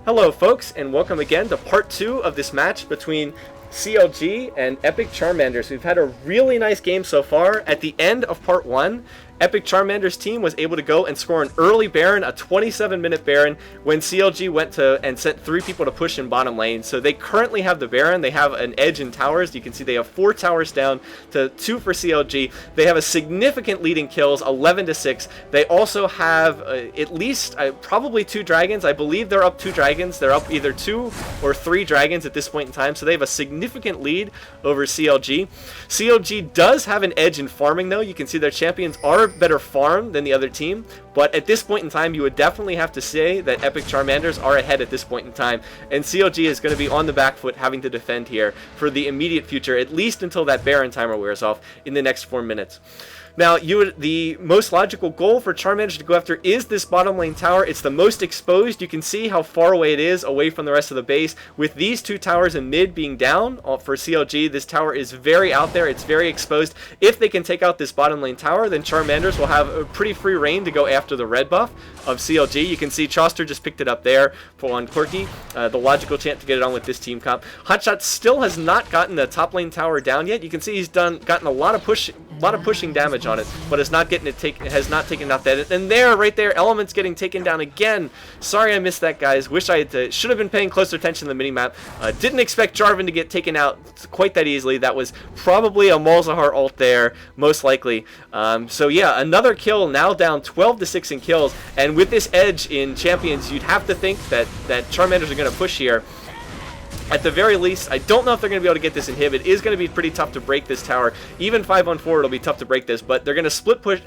Hello folks, and welcome again to part 2 of this match between CLG and Epic Charmanders. We've had a really nice game so far. At the end of part 1, Epic Charmanders team was able to go and score an early Baron, a 27-minute Baron, when CLG went to and sent 3 people to push in bottom lane. So they currently have the Baron. They have an edge in towers. You can see they have 4 towers down to 2 for CLG. They have a significant lead in kills, 11-6. They also have at least probably 2 dragons. I believe they're up 2 dragons. They're up either 2 or 3 dragons at this point in time. So they have a significant lead over CLG. CLG does have an edge in farming though. You can see their champions are better farm than the other team, but at this point in time you would definitely have to say that Epic Charmanders are ahead at this point in time, and CLG is going to be on the back foot having to defend here for the immediate future, at least until that Baron timer wears off in the next 4 minutes. Now, the most logical goal for Charmanders to go after is this bottom lane tower. It's the most exposed. You can see how far away it is away from the rest of the base. With these 2 towers in mid being down for CLG, this tower is very out there. It's very exposed. If they can take out this bottom lane tower, then Charmanders will have a pretty free reign to go after the red buff of CLG. You can see Choster just picked it up there on Corky. The logical chance to get it on with this team comp. Hotshot still has not gotten the top lane tower down yet. You can see he's gotten a lot of pushing damage on it, but it's not getting it has not taken out that. And there, right there, Element's getting taken down again. Sorry I missed that, guys. Wish I had should have been paying closer attention to the minimap. Didn't expect Jarvan to get taken out quite that easily. That was probably a Malzahar ult there, most likely. So yeah, another kill, now down 12-6 in kills. And with this edge in champions, you'd have to think that Charmanders are going to push here. At the very least, I don't know if they're going to be able to get this inhib. It is going to be pretty tough to break this tower. Even 5-on-4, it'll be tough to break this, but they're going to split push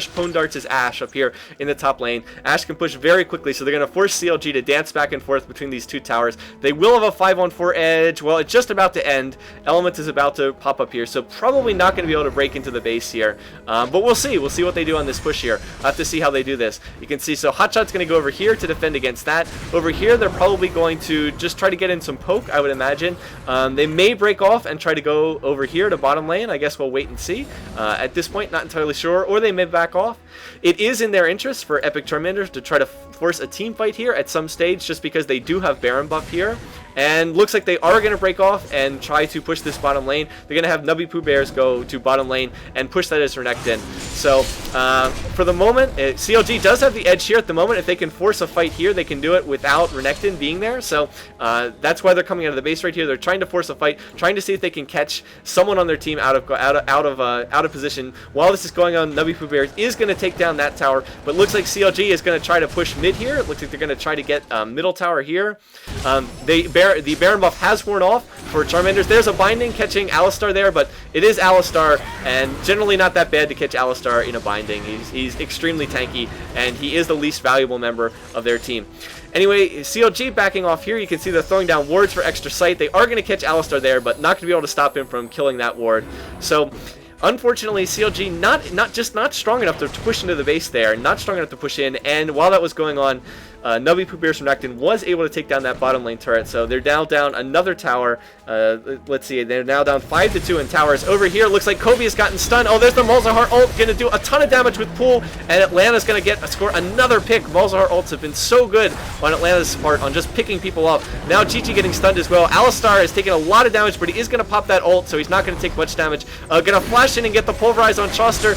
Pondarts' Ashe up here in the top lane. Ashe can push very quickly, so they're going to force CLG to dance back and forth between these 2 towers. They will have a 5-on-4 edge. Well, it's just about to end. Element is about to pop up here, so probably not going to be able to break into the base here. But we'll see. We'll see what they do on this push here. I'll have to see how they do this. You can see, so Hotshot's going to go over here to defend against that. Over here, they're probably going to just try to get in some poke, I would imagine. They may break off and try to go over here to bottom lane. I guess we'll wait and see. At this point, not entirely sure. Or they may back off. It is in their interest for Epic Charmanders to try to force a team fight here at some stage, just because they do have Baron buff here. And looks like they are going to break off and try to push this bottom lane. They're going to have Nubby Pooh Bears go to bottom lane and push that as Renekton. So, for the moment, CLG does have the edge here at the moment. If they can force a fight here, they can do it without Renekton being there. So, that's why they're coming out of the base right here. They're trying to force a fight, trying to see if they can catch someone on their team out of position. While this is going on, Nubby Pooh Bears is going to take down that tower, but looks like CLG is going to try to push mid here. It looks like they're going to try to get middle tower here. The Baron buff has worn off for Charmanders. There's a binding catching Alistar there, but it is Alistar, and generally not that bad to catch Alistar in a binding. He's extremely tanky, and he is the least valuable member of their team. Anyway, CLG backing off here. You can see they're throwing down wards for extra sight. They are going to catch Alistar there, but not going to be able to stop him from killing that ward. So, unfortunately, CLG not strong enough to push into the base there, not strong enough to push in, and while that was going on, Nubby Pooh Bears from Renekton was able to take down that bottom lane turret, so they're now down another tower. Let's see, they're now down 5-2 in towers. Over here, looks like Kobe has gotten stunned. Oh, there's the Malzahar ult, going to do a ton of damage with Pool, and Atlanta's going to score another pick. Malzahar ults have been so good on Atlanta's part on just picking people up. Now Gigi getting stunned as well. Alistar has taken a lot of damage, but he is going to pop that ult, so he's not going to take much damage. Going to flash in and get the pulverize on Choster.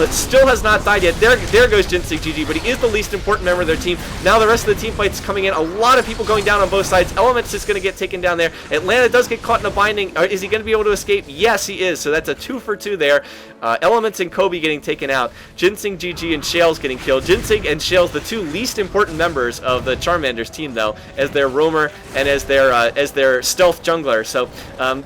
Still has not died yet. There goes Ginseng GG, but he is the least important member of their team. Now the rest of the team fight's coming in. A lot of people going down on both sides. Elements is going to get taken down there. Atlanta does get caught in a binding. Is he going to be able to escape? Yes, he is. So that's a 2 for 2 there. Elements and Kobe getting taken out. Ginseng GG and Shales getting killed. Ginseng and Shales, the 2 least important members of the Charmanders team, though, as their roamer and as their stealth jungler. So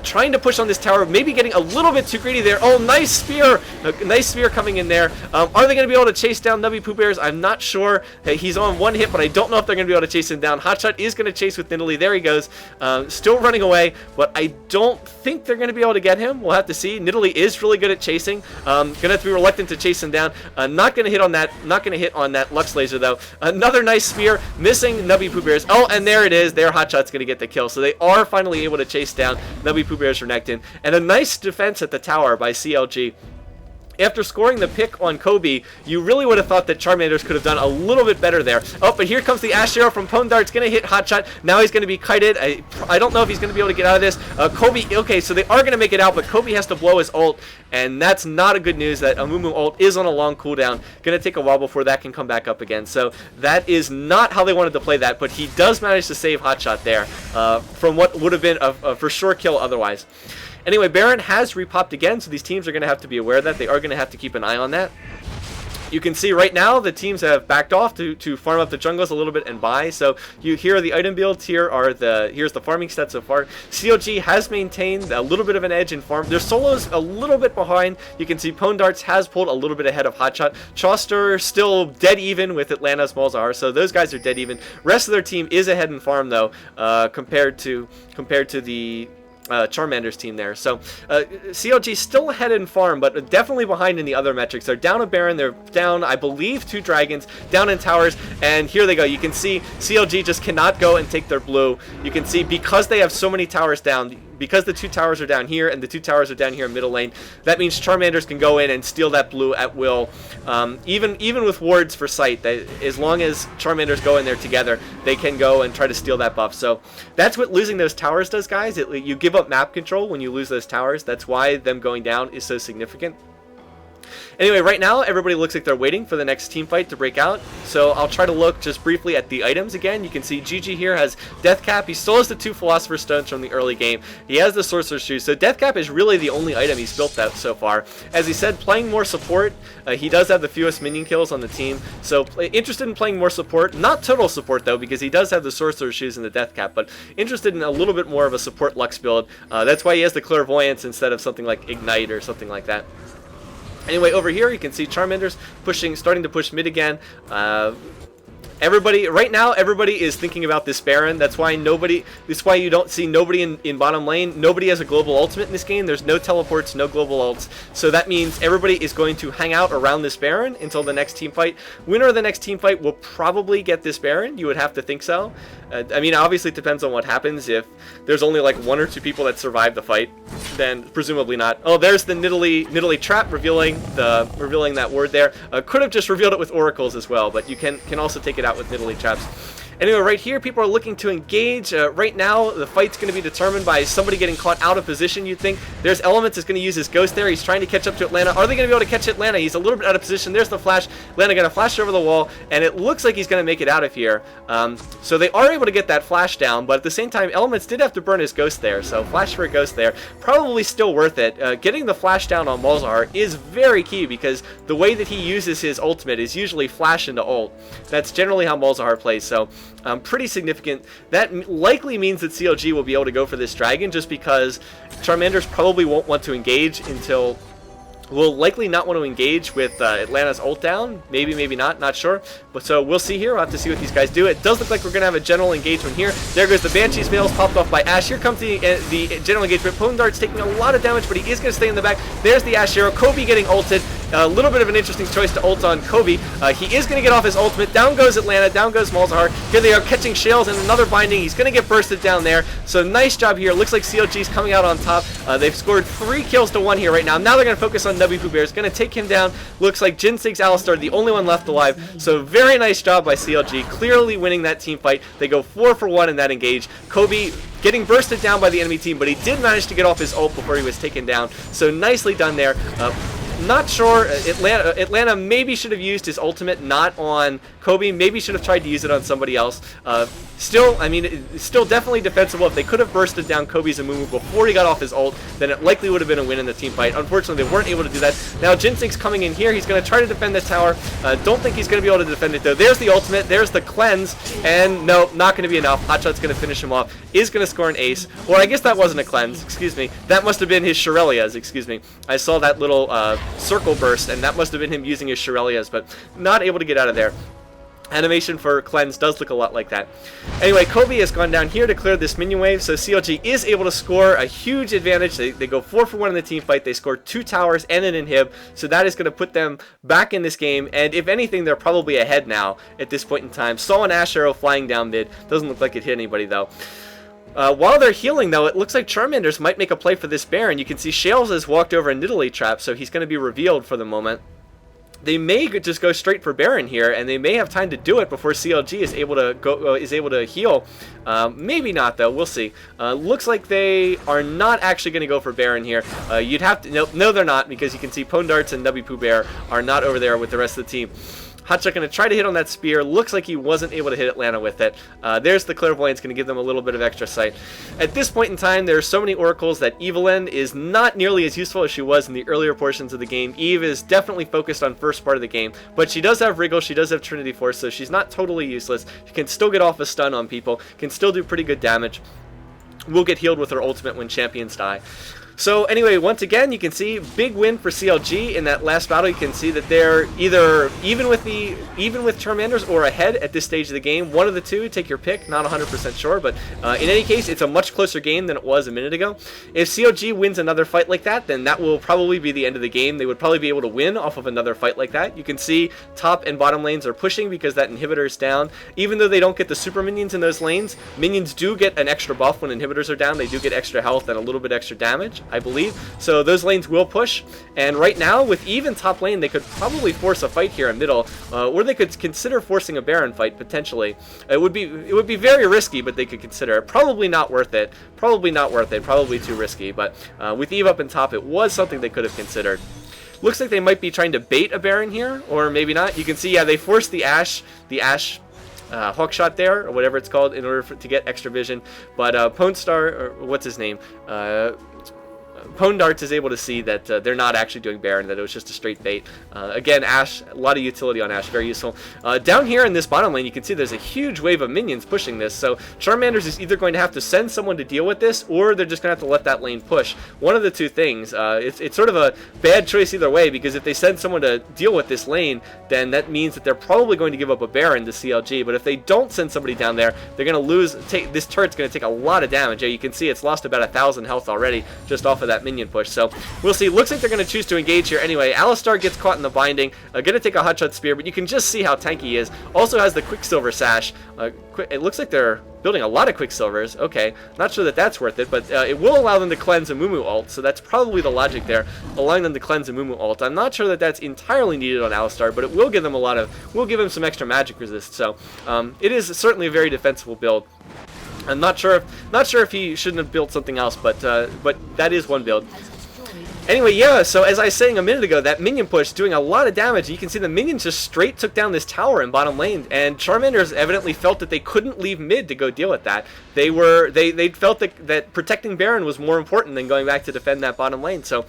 trying to push on this tower, maybe getting a little bit too greedy there. Oh, nice spear! Nice spear coming in there. Are they going to be able to chase down Nubby Pooh Bears? I'm not sure. He's on 1 hit, but I don't know if they're going to be able to chase him down. Hotshot is going to chase with Nidalee. There he goes. Still running away, but I don't think they're going to be able to get him. We'll have to see. Nidalee is really good at chasing. Going to have to be reluctant to chase him down. Not going to hit on that. Not going to hit on that Lux Laser, though. Another nice spear. Missing Nubby Pooh Bears. Oh, and there it is. There Hotshot's going to get the kill. So they are finally able to chase down Nubby Pooh Bears for Renekton. And a nice defense at the tower by CLG. After scoring the pick on Kobe, you really would have thought that Charmanders could have done a little bit better there. Oh, but here comes the Ash Arrow from Pondar. It's going to hit Hotshot. Now he's going to be kited. I don't know if he's going to be able to get out of this. Kobe, okay, so they are going to make it out, but Kobe has to blow his ult, and that's not a good news. That Amumu ult is on a long cooldown. Going to take a while before that can come back up again. So that is not how they wanted to play that, but he does manage to save Hotshot there from what would have been a for sure kill otherwise. Anyway, Baron has repopped again, so these teams are going to have to be aware of that. They are going to have to keep an eye on that. You can see right now the teams have backed off to farm up the jungles a little bit and buy. So here are the item builds. Here's the farming stats so far. CLG has maintained a little bit of an edge in farm. Their solo's a little bit behind. You can see Pondarts has pulled a little bit ahead of Hotshot. Chauster still dead even with Atlanta's Malzahar, so those guys are dead even. Rest of their team is ahead in farm though, compared to the Charmanders team there. So CLG still ahead in farm, but definitely behind in the other metrics. They're down a Baron, they're down, I believe, 2 Dragons, down in towers, and here they go. You can see CLG just cannot go and take their blue. You can see because they have so many towers down, because the 2 towers are down here and the 2 towers are down here in middle lane, that means Charmanders can go in and steal that blue at will. Even with wards for sight, as long as Charmanders go in there together, they can go and try to steal that buff. So that's what losing those towers does, guys. You give up map control when you lose those towers. That's why them going down is so significant. Anyway, right now, everybody looks like they're waiting for the next team fight to break out. So I'll try to look just briefly at the items again. You can see GG here has Deathcap. He still has the 2 Philosopher's Stones from the early game. He has the Sorcerer's Shoes. So Deathcap is really the only item he's built out so far. As he said, playing more support. He does have the fewest minion kills on the team. So interested in playing more support. Not total support, though, because he does have the Sorcerer's Shoes and the Deathcap. But interested in a little bit more of a support Lux build. That's why he has the Clairvoyance instead of something like Ignite or something like that. Anyway, over here you can see Charmanders starting to push mid again. Right now, everybody is thinking about this Baron. That's why you don't see nobody in bottom lane. Nobody has a global ultimate in this game. There's no teleports, no global ults. So that means everybody is going to hang out around this Baron until the next team fight. Winner of the next team fight will probably get this Baron. You would have to think so. I mean, obviously it depends on what happens. If there's only like 1 or 2 people that survive the fight, then presumably not. Oh, there's the Nidalee trap revealing that word there. Could have just revealed it with oracles as well, but you can also take it out with Nidalee traps. Anyway, right here, people are looking to engage. Right now, the fight's going to be determined by somebody getting caught out of position, you'd think. There's Elements is going to use his Ghost there. He's trying to catch up to Atlanta. Are they going to be able to catch Atlanta? He's a little bit out of position. There's the flash. Atlanta going to flash over the wall, and it looks like he's going to make it out of here. So they are able to get that flash down, but at the same time, Elements did have to burn his Ghost there. So flash for a Ghost there. Probably still worth it. Getting the flash down on Malzahar is very key because the way that he uses his ultimate is usually flash into ult. That's generally how Malzahar plays, so pretty significant. That likely means that CLG will be able to go for this dragon just because Charmanders probably won't want to engage until... will likely not want to engage with Atlanta's ult down. Maybe, maybe not sure. But so we'll see here. We'll have to see what these guys do. It does look like we're going to have a general engagement here. There goes the Banshee's Veils popped off by Ashe. Here comes the general engagement. Pondart's taking a lot of damage, but he is going to stay in the back. There's the Ashe Arrow. Kobe getting ulted. A little bit of an interesting choice to ult on Kobe. He is going to get off his ultimate. Down goes Atlanta. Down goes Malzahar. Here they are catching Shales and another binding. He's going to get bursted down there. So nice job here. Looks like CLG's coming out on top. They've scored 3 kills to 1 here right now. Now they're going to focus on W. Bear's going to take him down. Looks like Jinsig's Alistar, the only one left alive. So very nice job by CLG, clearly winning that team fight. They go 4 for 1 in that engage. Kobe getting bursted down by the enemy team, but he did manage to get off his ult before he was taken down. So nicely done there. Not sure. Atlanta maybe should have used his ultimate not on Kobe. Maybe should have tried to use it on somebody else. Still, I mean, it's still definitely defensible. If they could have bursted down Kobe's Amumu before he got off his ult, then it likely would have been a win in the team fight. Unfortunately, they weren't able to do that. Now, Jinsig's coming in here. He's going to try to defend the tower. Don't think he's going to be able to defend it, though. There's the ultimate. There's the cleanse. And no, not going to be enough. Hotshot's going to finish him off. Is going to score an ace. Or I guess that wasn't a cleanse. Excuse me. That must have been his Shirelias. Excuse me. I saw that little circle burst, and that must have been him using his Shirelias, but not able to get out of there. Animation for cleanse does look a lot like that. Anyway, Kobe has gone down here to clear this minion wave, so CLG is able to score a huge advantage. They go 4 for 1 in the team fight. They score 2 towers and an inhib, so that is going to put them back in this game, and if anything, they're probably ahead now at this point in time. Saw an Ashe Arrow flying down mid. Doesn't look like it hit anybody, though. While they're healing, though, it looks like Charmanders might make a play for this Baron. You can see Shales has walked over a Nidalee trap, so he's going to be revealed for the moment. They may just go straight for Baron here, and they may have time to do it before CLG is able to heal. Maybe not, though. We'll see. Looks like they are not actually going to go for Baron here. You'd have to no, they're not, because you can see Pwn Darts and W Poo Bear are not over there with the rest of the team. Hotshot going to try to hit on that spear. Looks like he wasn't able to hit Atlanta with it. There's the Clairvoyance, going to give them a little bit of extra sight. At this point in time, there are so many oracles that Evelyn is not nearly as useful as she was in the earlier portions of the game. Eve is definitely focused on first part of the game, but she does have Wriggle, she does have Trinity Force, so she's not totally useless. She can still get off a stun on people, can still do pretty good damage. Will get healed with her ultimate when champions die. So anyway, once again, you can see big win for CLG in that last battle. You can see that they're either even with Charmanders or ahead at this stage of the game. One of the two, take your pick. Not 100% sure, but in any case, it's a much closer game than it was a minute ago. If CLG wins another fight like that, then that will probably be the end of the game. They would probably be able to win off of another fight like that. You can see top and bottom lanes are pushing because that inhibitor is down. Even though they don't get the super minions in those lanes, minions do get an extra buff when inhibitors are down. They do get extra health and a little bit extra damage, I believe. So those lanes will push, and right now with even top lane, they could probably force a fight here in middle, or they could consider forcing a Baron fight potentially. It would be very risky, but they could consider it. Probably not worth it. Probably not worth it. Probably too risky. But with Eve up in top, it was something they could have considered. Looks like they might be trying to bait a Baron here, or maybe not. You can see, yeah, they forced the Ashe Hawkshot there, or whatever it's called, in order to get extra vision. But Pwn Star, or what's his name? Pwn Darts is able to see that they're not actually doing Baron, that it was just a straight bait. Again, Ashe, a lot of utility on Ashe, very useful. Down here in this bottom lane, you can see there's a huge wave of minions pushing this, so Charmanders is either going to have to send someone to deal with this, or they're just going to have to let that lane push. One of the two things. It's sort of a bad choice either way, because if they send someone to deal with this lane, then that means that they're probably going to give up a Baron to CLG, but if they don't send somebody down there, they're going to lose. This turret's going to take a lot of damage. Yeah, you can see it's lost about 1,000 health already, just off of that minion push. So we'll see. Looks like they're going to choose to engage here anyway. Alistar gets caught in the binding. Going to take a Hotshot Spear, but you can just see how tanky he is. Also has the Quicksilver Sash. It looks like they're building a lot of Quicksilvers. Okay, not sure that that's worth it, but it will allow them to cleanse a Mumu ult, so that's probably the logic there, allowing them to cleanse a Mumu ult. I'm not sure that that's entirely needed on Alistar, but it will give them will give him some extra magic resist. So it is certainly a very defensible build. I'm not sure if he shouldn't have built something else, but that is one build. Anyway, yeah, so as I was saying a minute ago, that minion push doing a lot of damage. You can see the minions just straight took down this tower in bottom lane, and Charmanders evidently felt that they couldn't leave mid to go deal with that. They felt that protecting Baron was more important than going back to defend that bottom lane. So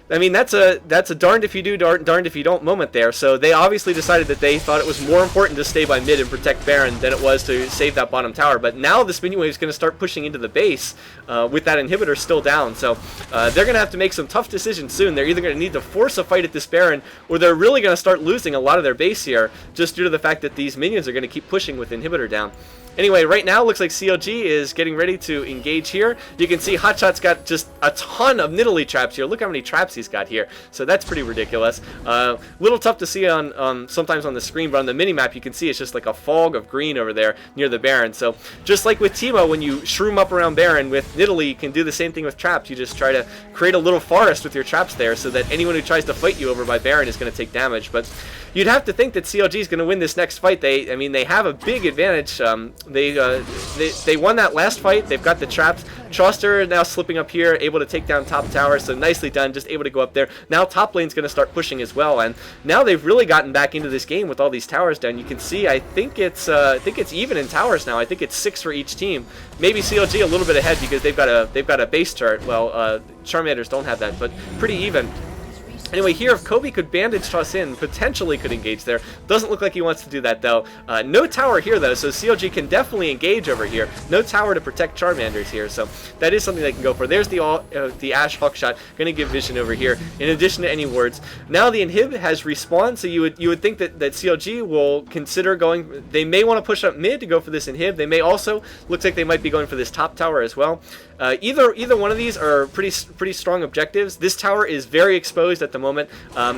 I mean, that's a darned if you do, darned if you don't moment there. So they obviously decided that they thought it was more important to stay by mid and protect Baron than it was to save that bottom tower. But now this minion wave is going to start pushing into the base with that inhibitor still down. So they're going to have to make some tough decisions soon. They're either going to need to force a fight at this Baron, or they're really going to start losing a lot of their base here, just due to the fact that these minions are going to keep pushing with inhibitor down. Anyway, right now looks like CLG is getting ready to engage here. You can see Hotshot's got just a ton of Nidalee traps here. Look how many traps he's got here. So that's pretty ridiculous. Little tough to see on sometimes on the screen, but on the minimap you can see it's just like a fog of green over there near the Baron. So just like with Teemo, when you shroom up around Baron, with Nidalee you can do the same thing with traps. You just try to create a little forest with your traps there so that anyone who tries to fight you over by Baron is going to take damage. But you'd have to think that CLG is going to win this next fight. I mean, they have a big advantage. They won that last fight. They've got the traps. Chauster now slipping up here, able to take down top tower, so nicely done, just able to go up there. Now top lane's going to start pushing as well, and now they've really gotten back into this game with all these towers down. You can see, I think it's even in towers now. I think it's 6 for each team. Maybe CLG a little bit ahead because they've got a base turret. Well, Charmanders don't have that, but pretty even. Anyway, here, if Kobe could bandage toss in, potentially could engage there. Doesn't look like he wants to do that, though. No tower here, though, so CLG can definitely engage over here. No tower to protect Charmanders here, so that is something they can go for. There's the Ashe Hawkshot, going to give vision over here, in addition to any wards. Now the inhib has respawned, so you would think that CLG will consider going. They may want to push up mid to go for this inhib. They may also, looks like they might be going for this top tower as well. Either one of these are pretty strong objectives. This tower is very exposed at the moment.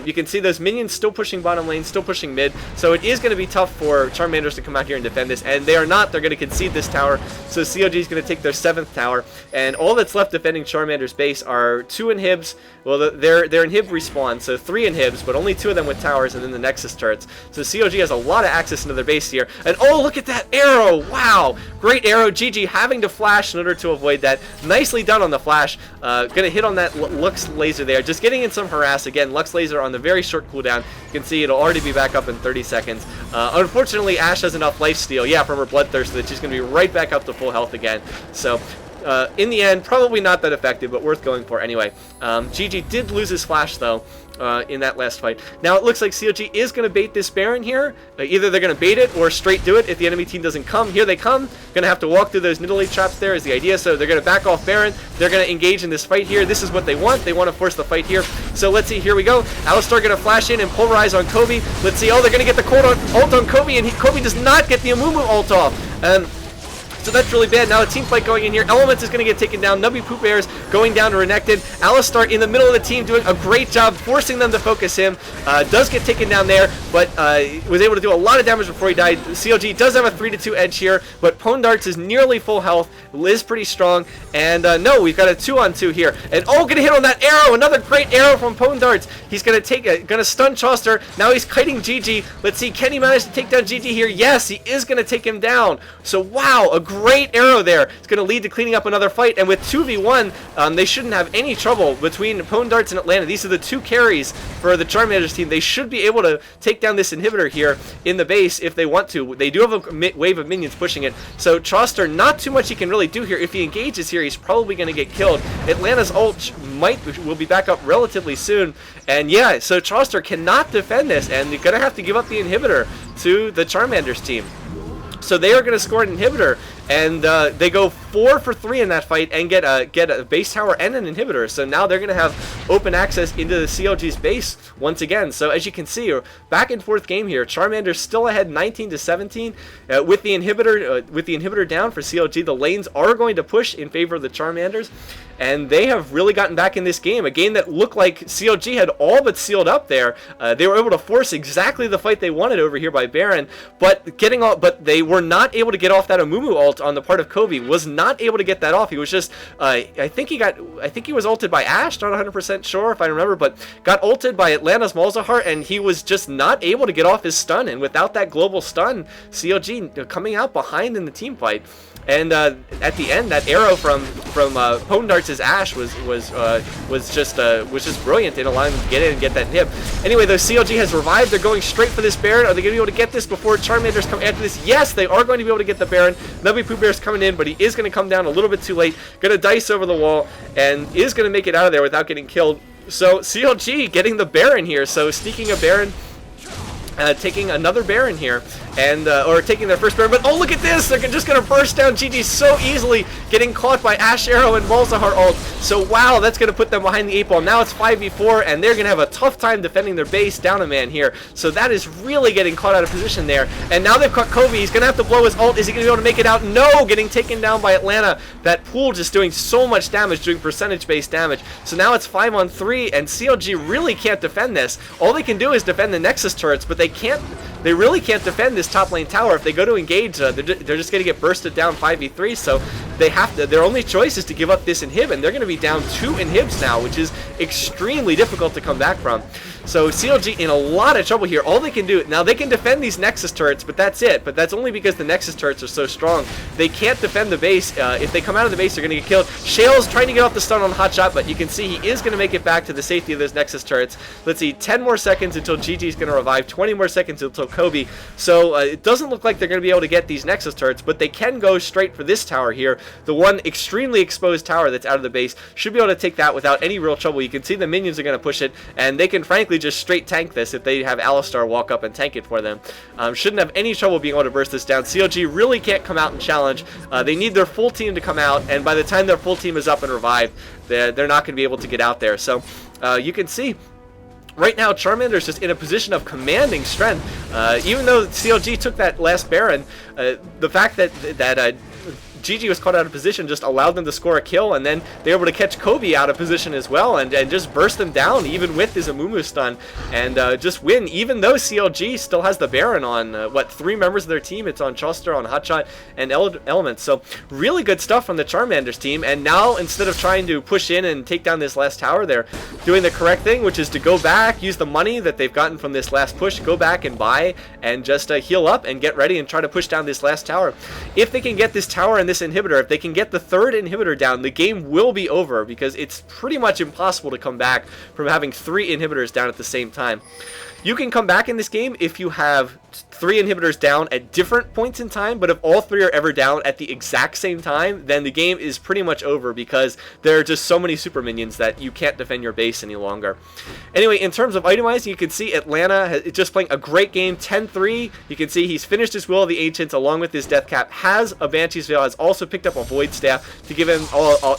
You can see those minions still pushing bottom lane, still pushing mid, so it is going to be tough for Charmanders to come out here and defend this, and they are not. They're going to concede this tower, so CLG is going to take their 7th tower, and all that's left defending Charmanders base are 2 inhibs. Well, they're inhib respawn, so 3 inhibs, but only 2 of them with towers, and then the Nexus turrets. So CLG has a lot of access into their base here, and oh, look at that arrow! Wow, great arrow. GG having to flash in order to avoid that. Nicely done on the flash. Gonna hit on that Lux laser there, just getting in some harass. Again, Lux laser on the very short cooldown. You can see it'll already be back up in 30 seconds. Unfortunately, Ashe has enough lifesteal, yeah, from her Bloodthirst, that she's gonna be right back up to full health again. So in the end, probably not that effective, but worth going for anyway. GG did lose his flash, though, in that last fight. Now, it looks like CLG is going to bait this Baron here. Either they're going to bait it or straight do it if the enemy team doesn't come. Here they come. Going to have to walk through those Nidalee traps there is the idea. So they're going to back off Baron. They're going to engage in this fight here. This is what they want. They want to force the fight here. So let's see. Here we go. Alistar going to flash in and pulverize on Kobe. Let's see. Oh, they're going to get the cold ult on Kobe, and Kobe does not get the Amumu ult off. So that's really bad. Now a team fight going in here. Elements is going to get taken down. Nubby Poop Bears going down to Renekton. Alistar in the middle of the team doing a great job forcing them to focus him. Does get taken down there, but was able to do a lot of damage before he died. CLG does have a 3-2 edge here, but Pwn Darts is nearly full health. Liz pretty strong, and no, we've got a 2-on-2 here. And oh, gonna hit on that arrow. Another great arrow from Pwn Darts. He's gonna gonna stun Chauster. Now he's kiting GG. Let's see, can he manage to take down GG here? Yes, he is gonna take him down. So wow, a great arrow there. It's going to lead to cleaning up another fight, and with 2v1, they shouldn't have any trouble between Pwn Darts and Atlanta. These are the 2 carries for the Charmanders team. They should be able to take down this inhibitor here in the base if they want to. They do have a wave of minions pushing it, so Chauster, not too much he can really do here. If he engages here, he's probably going to get killed. Atlanta's ult will be back up relatively soon, and yeah, so Chauster cannot defend this, and they're going to have to give up the inhibitor to the Charmanders team. So they are going to score an inhibitor, and they go 4 for 3 in that fight and get a base tower and an inhibitor. So now they're going to have open access into the CLG's base once again. So as you can see, back and forth game here. Charmanders still ahead 19-17 with the inhibitor down for CLG. The lanes are going to push in favor of the Charmanders, and they have really gotten back in this game. A game that looked like CLG had all but sealed up there. They were able to force exactly the fight they wanted over here by Baron, but they were not able to get off that Amumu ult on the part of Kobe. Was not able to get that off. He was just I think he was ulted by Ashe, not 100% sure if I remember, but got ulted by Atlanta's Malzahar, and he was just not able to get off his stun, and without that global stun, CLG coming out behind in the team fight. And at the end, that arrow from Pwn Darts' Ashe was just brilliant in allowing them to get in and get that nib. Anyway, though, CLG has revived. They're going straight for this Baron. Are they going to be able to get this before Charmanders come after this? Yes, they are going to be able to get the Baron. Nubby Pooh Bear's coming in, but he is going to come down a little bit too late. Going to dice over the wall and is going to make it out of there without getting killed. So CLG getting the Baron here. So sneaking a Baron. Taking another Baron here, and or taking their first Baron, but oh, look at this! They're just going to burst down GG so easily, getting caught by Ashe Arrow and Malzahar ult. So wow, that's going to put them behind the 8 ball. Now it's 5v4, and they're going to have a tough time defending their base down a man here. So that is really getting caught out of position there. And now they've caught Kobe. He's going to have to blow his ult. Is he going to be able to make it out? No! Getting taken down by Atlanta. That pool just doing so much damage, doing percentage-based damage. So now it's 5-on-3, and CLG really can't defend this. All they can do is defend the Nexus turrets, but they really can't defend this top lane tower. If they go to engage, they're just going to get bursted down 5v3, so their only choice is to give up this inhib, and they're going to be down 2 inhibs now, which is extremely difficult to come back from. So CLG in a lot of trouble here. All they can do, now they can defend these Nexus turrets, but that's it. But that's only because the Nexus turrets are so strong. They can't defend the base. If they come out of the base, they're going to get killed. Shale's trying to get off the stun on Hotshot, but you can see he is going to make it back to the safety of those Nexus turrets. Let's see, 10 more seconds until GG's going to revive, 20 more seconds until Kobe. So it doesn't look like they're going to be able to get these Nexus turrets, but they can go straight for this tower here. The one extremely exposed tower that's out of the base should be able to take that without any real trouble. You can see the minions are going to push it, and they can frankly just straight tank this if they have Alistar walk up and tank it for them. Shouldn't have any trouble being able to burst this down. CLG really can't come out and challenge. They need their full team to come out, and by the time their full team is up and revived, they're not going to be able to get out there. So you can see right now, Charmander's just in a position of commanding strength. Even though CLG took that last Baron, the fact that GG was caught out of position, just allowed them to score a kill, and then they were able to catch Kobe out of position as well, and just burst them down, even with his Amumu stun, and just win, even though CLG still has the Baron on, 3 members of their team. It's on Choster, on Hotshot, and Elements. So really good stuff from the Charmanders team, and now instead of trying to push in and take down this last tower, they're doing the correct thing, which is to go back, use the money that they've gotten from this last push, go back and buy, and just heal up and get ready and try to push down this last tower. If they can get this tower and this inhibitor, if they can get the 3rd inhibitor down, the game will be over, because it's pretty much impossible to come back from having 3 inhibitors down at the same time. You can come back in this game if you have 3 inhibitors down at different points in time, but if all 3 are ever down at the exact same time, then the game is pretty much over, because there are just so many super minions that you can't defend your base any longer. Anyway, in terms of itemizing, you can see Atlanta is just playing a great game, 10-3. You can see he's finished his Will of the Ancients along with his Death Cap, has a Banshee's Veil, has also picked up a Void Staff to give him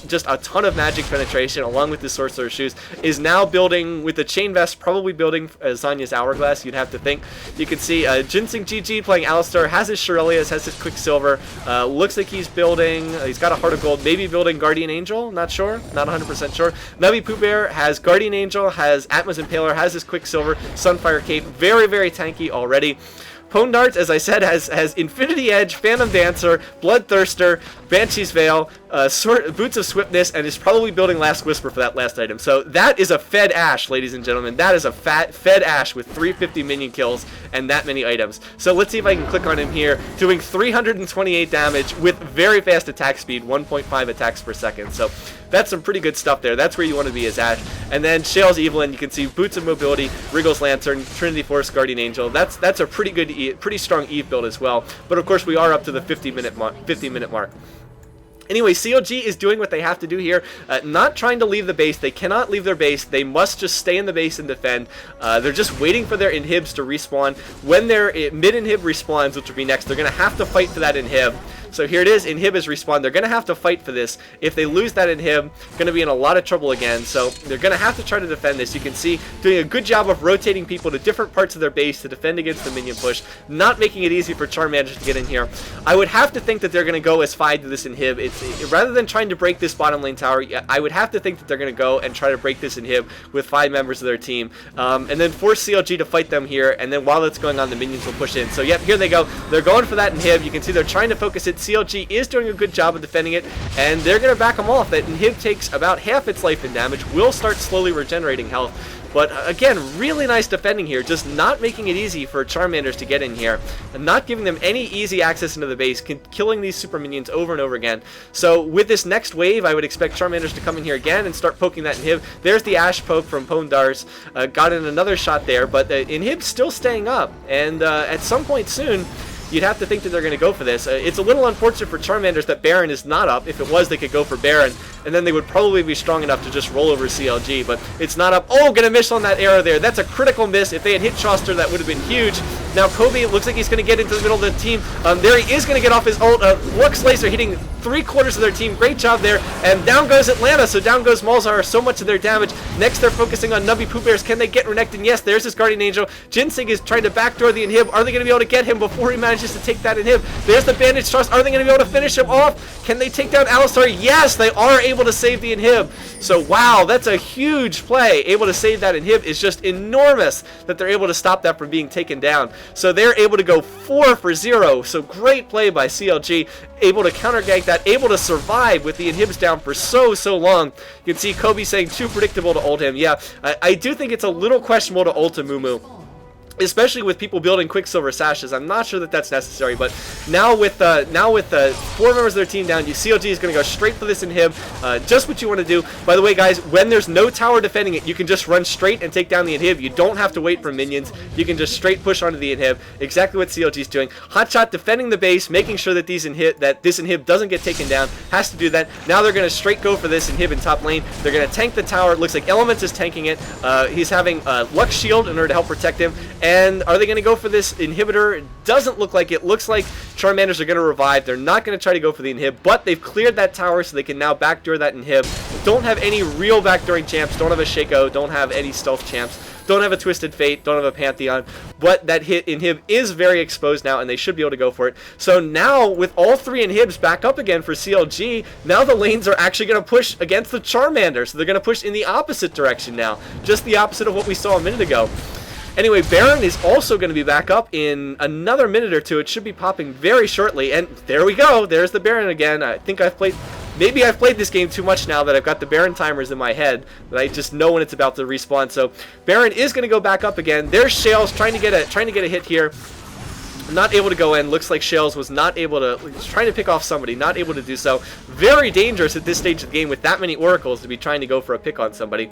just a ton of magic penetration along with his Sorcerer's Shoes, is now building with the Chain Vest, probably building Zanya's Hourglass, you'd have to think. You can see Ginseng GG playing Alistar, has his Shirelius, has his Quicksilver, looks like he's building, he's got a Heart of Gold, maybe building Guardian Angel, not sure, not 100% sure. Navi Pooh Bear has Guardian Angel, has Atma's Impaler, has his Quicksilver, Sunfire Cape, very, very tanky already. Pwn Darts, as I said, has Infinity Edge, Phantom Dancer, Bloodthirster, Banshee's Veil, Boots of Swiftness, and is probably building Last Whisper for that last item. So that is a fed Ashe, ladies and gentlemen. That is a fed Ashe with 350 minion kills and that many items. So let's see if I can click on him here, doing 328 damage with very fast attack speed, 1.5 attacks per second. So that's some pretty good stuff there. That's where you want to be as Ashe. And then Shale's Evelyn, you can see Boots of Mobility, Wriggle's Lantern, Trinity Force, Guardian Angel. That's a pretty good, pretty strong Eve build as well. But of course, we are up to the 50-minute mark. Anyway, CLG is doing what they have to do here, not trying to leave the base. They cannot leave their base. They must just stay in the base and defend. They're just waiting for their inhibs to respawn. When their mid-inhib respawns, which will be next, they're going to have to fight for that inhib. So here it is, inhib is respawned. They're going to have to fight for this. If they lose that inhib, going to be in a lot of trouble again. So they're going to have to try to defend this. You can see doing a good job of rotating people to different parts of their base to defend against the minion push, not making it easy for Charmanders to get in here. I would have to think that they're going to go as 5 to this inhib. Rather than trying to break this bottom lane tower, I would have to think that they're going to go and try to break this inhib with 5 members of their team, and then force CLG to fight them here, and then while that's going on, the minions will push in. So yep, here they go. They're going for that inhib. You can see they're trying to focus it. CLG is doing a good job of defending it, and they're going to back them off. That inhib takes about half its life in damage, will start slowly regenerating health. But again, really nice defending here, just not making it easy for Charmanders to get in here, and not giving them any easy access into the base, killing these super minions over and over again. So with this next wave, I would expect Charmanders to come in here again and start poking that inhib. There's the Ashe poke from Pwn Darts, got in another shot there, but the inhib's still staying up, and at some point soon, you'd have to think that they're going to go for this. It's a little unfortunate for Charmanders that Baron is not up. If it was, they could go for Baron, and then they would probably be strong enough to just roll over CLG, but it's not up. Oh, going to miss on that arrow there. That's a critical miss. If they had hit Choster, that would have been huge. Now Kobe looks like he's going to get into the middle of the team. There he is going to get off his ult. Lux Laser hitting 3/4 of their team. Great job there. And down goes Atlanta, so down goes Malzahar. So much of their damage. Next, they're focusing on Nubby Pooh Bears. Can they get Renekton? Yes, there's his Guardian Angel. Ginseng is trying to backdoor the inhib. Are they going to be able to get him before he manages to take that inhib? There's the Bandage Trust. Are they going to be able to finish him off? Can they take down Alistar? Yes, they are able to save the inhib. So wow, that's a huge play. Able to save that inhib is just enormous that they're able to stop that from being taken down. So they're able to go 4 for 0. So great play by CLG. Able to counter gank that, able to survive with the inhibs down for so long. You can see Kobe saying too predictable to ult him. Yeah, I do think it's a little questionable to ult a Mumu, especially with people building Quicksilver Sashes. I'm not sure that that's necessary, but now with 4 members of their team down, CLG is going to go straight for this inhib. Just what you want to do. By the way, guys, when there's no tower defending it, you can just run straight and take down the inhib. You don't have to wait for minions. You can just straight push onto the inhib. Exactly what CLG is doing. Hotshot defending the base, making sure that this inhib doesn't get taken down. Has to do that. Now they're going to straight go for this inhib in top lane. They're going to tank the tower. It looks like Elements is tanking it. He's having Lux Shield in order to help protect him. And are they going to go for this inhibitor? It doesn't look like it. Looks like Charmanders are going to revive. They're not going to try to go for the inhib, but they've cleared that tower so they can now backdoor that inhib. Don't have any real backdooring champs. Don't have a Shaco. Don't have any stealth champs. don't have a Twisted Fate, don't have a Pantheon, but that hit inhib is very exposed now, and they should be able to go for it. So now, with all 3 inhibs back up again for CLG, now the lanes are actually going to push against the Charmander, so they're going to push in the opposite direction now, just the opposite of what we saw a minute ago. Anyway, Baron is also going to be back up in another minute or two. It should be popping very shortly, and there we go. There's the Baron again. I think maybe I've played this game too much now that I've got the Baron timers in my head, that I just know when it's about to respawn. So Baron is going to go back up again. There's Shales trying to get a hit here. Not able to go in. Looks like Shales was not able to, was trying to pick off somebody, not able to do so. Very dangerous at this stage of the game with that many oracles to be trying to go for a pick on somebody.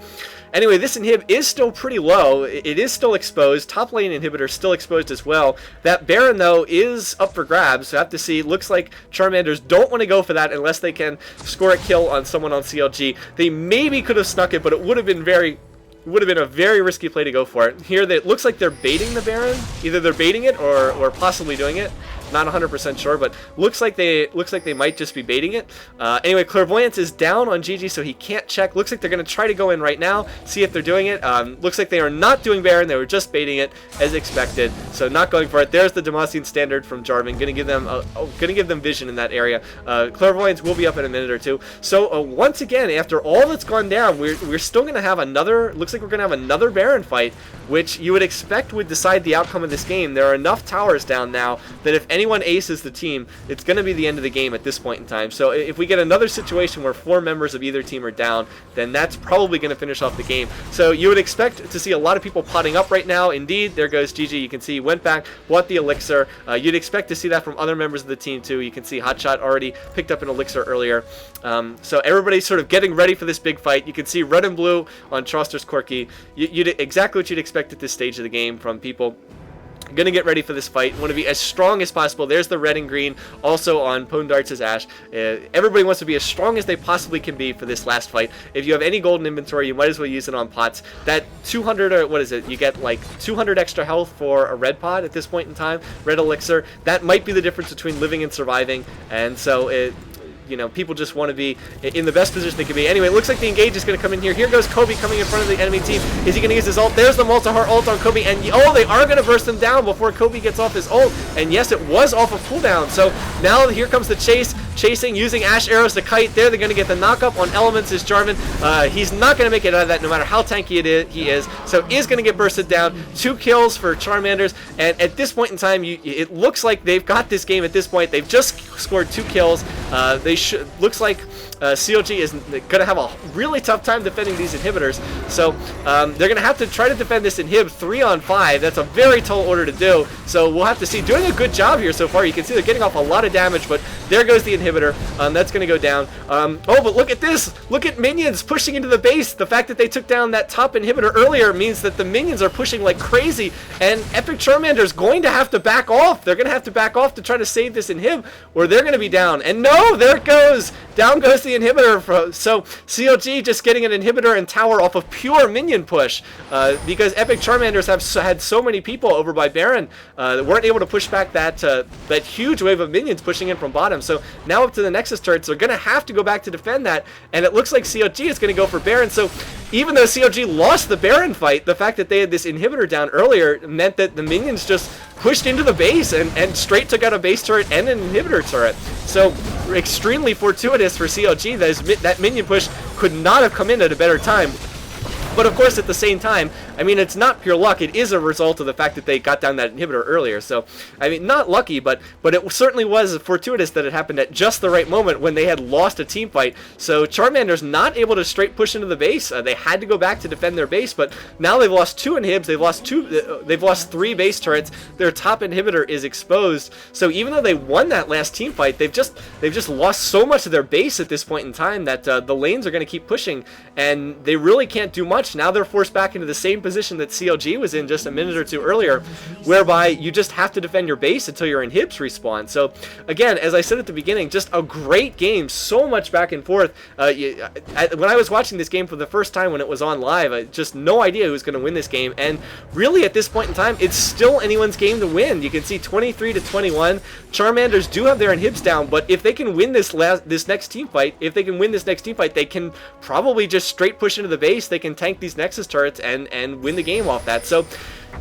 Anyway, this inhib is still pretty low. It is still exposed. Top lane inhibitor still exposed as well. That Baron, though, is up for grabs. So I have to see. Looks like Charmanders don't want to go for that unless they can score a kill on someone on CLG. They maybe could have snuck it, but it would have been a very risky play to go for it. Here, it looks like they're baiting the Baron. Either they're baiting it or possibly doing it. Not 100% sure, but looks like they might just be baiting it. Anyway, Clairvoyance is down on GG, so he can't check. Looks like they're going to try to go in right now, see if they're doing it. Looks like they are not doing Baron. They were just baiting it as expected, so not going for it. There's the Demacian standard from Jarvan. Going to give them vision in that area. Clairvoyance will be up in a minute or two. So once again, after all that's gone down, we're still going to have another. Looks like we're going to have another Baron fight, which you would expect would decide the outcome of this game. There are enough towers down now that if anyone aces the team, it's going to be the end of the game at this point in time. So if we get another situation where 4 members of either team are down, then that's probably going to finish off the game. So you would expect to see a lot of people potting up right now. Indeed, there goes GG. You can see he went back, bought the elixir. You'd expect to see that from other members of the team too. You can see Hotshot already picked up an elixir earlier. So everybody's sort of getting ready for this big fight. You can see red and blue on Chaucer's Corki. Exactly what you'd expect at this stage of the game from people. Gonna get ready for this fight. Want to be as strong as possible. There's the red and green also on Pondarts' Ash. Everybody wants to be as strong as they possibly can be for this last fight. If you have any golden inventory, you might as well use it on pots. That 200, or what is it? You get like 200 extra health for a red pot at this point in time. Red elixir. That might be the difference between living and surviving. And so people just want to be in the best position they can be. Anyway, it looks like the engage is going to come in here. Here goes Kobe coming in front of the enemy team. Is he going to use his ult? There's the multi-heart ult on Kobe, and oh, they are going to burst him down before Kobe gets off his ult. And yes, it was off of cooldown. So now here comes the chase. Chasing, using Ash arrows to kite. There, they're going to get the knockup on Elements is Jarvan. He's not going to make it out of that no matter how tanky he is. So is going to get bursted down. 2 kills for Charmanders. And at this point in time, it looks like they've got this game at this point. They've just scored 2 kills. Looks like CLG is going to have a really tough time defending these inhibitors. So they're going to have to try to defend this inhib 3-on-5. That's a very tall order to do. So we'll have to see. Doing a good job here so far. You can see they're getting off a lot of damage, but there goes the inhibitor. That's going to go down. Oh, but look at this. Look at minions pushing into the base. The fact that they took down that top inhibitor earlier means that the minions are pushing like crazy, and Epic Charmander is going to have to back off. They're going to have to back off to try to save this inhib, or they're going to be down. And no, there it goes. Down goes the inhibitor. So CLG just getting an inhibitor and tower off of pure minion push, because Epic Charmanders have had so many people over by Baron that weren't able to push back that huge wave of minions pushing in from bottom. So now up to the Nexus turrets, they're going to have to go back to defend that, and it looks like CLG is going to go for Baron. So even though CLG lost the Baron fight, the fact that they had this inhibitor down earlier meant that the minions just pushed into the base and straight took out a base turret and an inhibitor turret. So extremely fortuitous for CLG. That minion push could not have come in at a better time. But of course, at the same time, I mean, it's not pure luck. It is a result of the fact that they got down that inhibitor earlier. So, I mean, not lucky, but it certainly was fortuitous that it happened at just the right moment when they had lost a team fight. So Charmander's not able to straight push into the base. They had to go back to defend their base, but now they've lost 2 inhibs. They've lost 3 base turrets. Their top inhibitor is exposed. So even though they won that last team fight, they've just lost so much of their base at this point in time that the lanes are going to keep pushing, and they really can't do much. Now they're forced back into the same position that CLG was in just a minute or two earlier, whereby you just have to defend your base until your inhibs respawn. So again, as I said at the beginning, just a great game, so much back and forth. When I was watching this game for the first time when it was on live, I just no idea who was going to win this game, and really at this point in time, it's still anyone's game to win. You can see 23-21. Charmanders do have their inhibs down, but if they can win this next team fight, they can probably just straight push into the base. They can tank these Nexus turrets and and win the game off that. So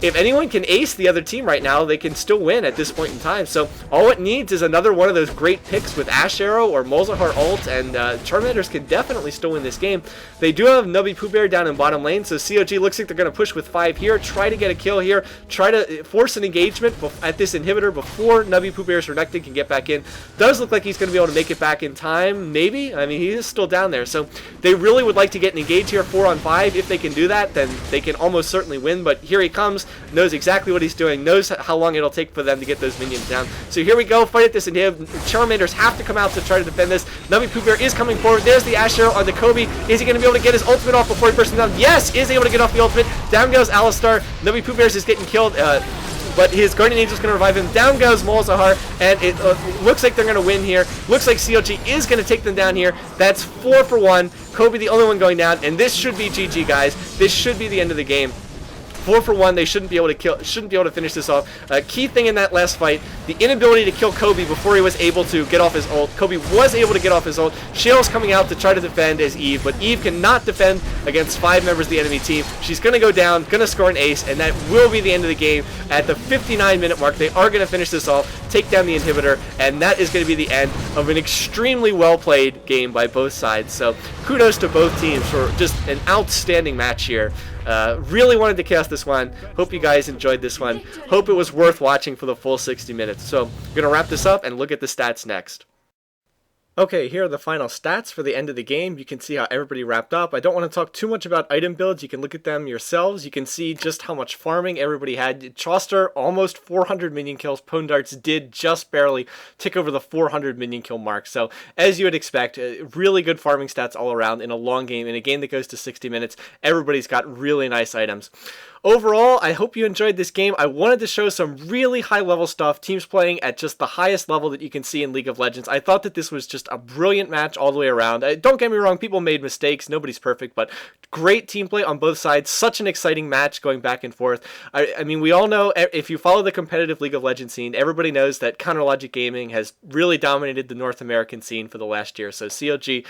if anyone can ace the other team right now, they can still win at this point in time. So all it needs is another one of those great picks with Ash Arrow or Molzahar ult, and Charmanders can definitely still win this game. They do have Nubby Pooh Bear down in bottom lane, so CLG looks like they're going to push with 5 here, try to get a kill here, try to force an engagement at this inhibitor before Nubby Pooh Bear's Renekton can get back in. Does look like he's going to be able to make it back in time, maybe? I mean, he is still down there, so they really would like to get an engage here 4 on 5. If they can do that, then they can almost certainly win, but here he comes, knows exactly what he's doing, knows how long it'll take for them to get those minions down. So here we go, fight at this inhib. Charmanders have to come out to try to defend this. Nubby Pooh Bear is coming forward. There's the Ash Arrow on the Kobe. Is he going to be able to get his ultimate off before he bursts him down? Yes, is able to get off the ultimate. Down goes Alistar. Nubby Pooh Bear is getting killed, but his Guardian Angel is going to revive him. Down goes Molzahar, and it looks like they're going to win here. Looks like CLG is going to take them down here. That's 4 for 1. Kobe the only one going down, and this should be GG, guys. This should be the end of the game. 4 for 1, they shouldn't be able to finish this off. Key thing in that last fight, the inability to kill Kobe before he was able to get off his ult. Kobe was able to get off his ult. Shale's coming out to try to defend as Eve, but Eve cannot defend against 5 members of the enemy team. She's going to go down, going to score an ace, and that will be the end of the game. At the 59-minute mark, they are going to finish this off, take down the inhibitor, and that is going to be the end of an extremely well-played game by both sides. So kudos to both teams for just an outstanding match here. Really wanted to cast this one. Hope you guys enjoyed this one. Hope it was worth watching for the full 60 minutes. So I'm going to wrap this up and look at the stats next. Okay, here are the final stats for the end of the game. You can see how everybody wrapped up. I don't want to talk too much about item builds. You can look at them yourselves. You can see just how much farming everybody had. Chauster, almost 400 minion kills. Pondarts did just barely tick over the 400 minion kill mark. So, as you would expect, really good farming stats all around in a long game. In a game that goes to 60 minutes, everybody's got really nice items. Overall, I hope you enjoyed this game. I wanted to show some really high-level stuff, teams playing at just the highest level that you can see in League of Legends. I thought that this was just a brilliant match all the way around. Don't get me wrong, people made mistakes, nobody's perfect, but great team play on both sides. Such an exciting match going back and forth. I mean, we all know, if you follow the competitive League of Legends scene, everybody knows that Counterlogic Gaming has really dominated the North American scene for the last year. So CLG,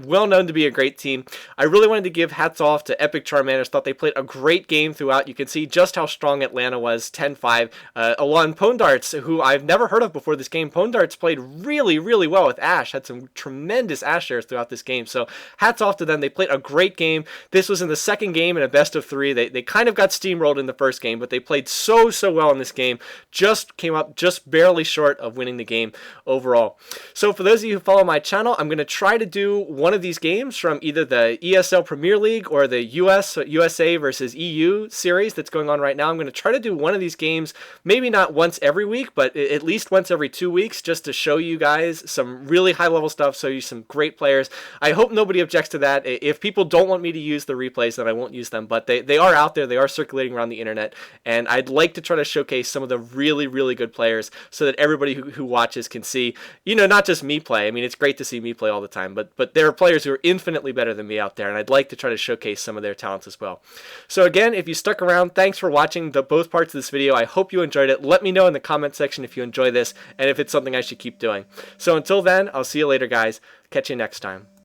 well known to be a great team. I really wanted to give hats off to Epic Charmanders. Thought they played a great game throughout. You can see just how strong Atlanta was, 10-5. Along Pondarts, who I've never heard of before this game. Pondarts played really, really well with Ashe. Had some tremendous Ashe shares throughout this game. So hats off to them. They played a great game. This was in the second game in a best of 3. They kind of got steamrolled in the first game, but they played so well in this game. Just came up just barely short of winning the game overall. So for those of you who follow my channel, I'm going to try to do one of these games from either the ESL Premier League or the USA versus EU series that's going on right now. I'm going to try to do one of these games, maybe not once every week, but at least once every 2 weeks, just to show you guys some really high-level stuff, show you some great players. I hope nobody objects to that. If people don't want me to use the replays, then I won't use them, but they are out there, they are circulating around the internet, and I'd like to try to showcase some of the really, really good players so that everybody who watches can see, you know, not just me play. I mean, it's great to see me play all the time, but there are players who are infinitely better than me out there, and I'd like to try to showcase some of their talents as well. So again, if you stuck around, thanks for watching both parts of this video. I hope you enjoyed it. Let me know in the comment section if you enjoy this and if it's something I should keep doing. So until then, I'll see you later, guys. Catch you next time.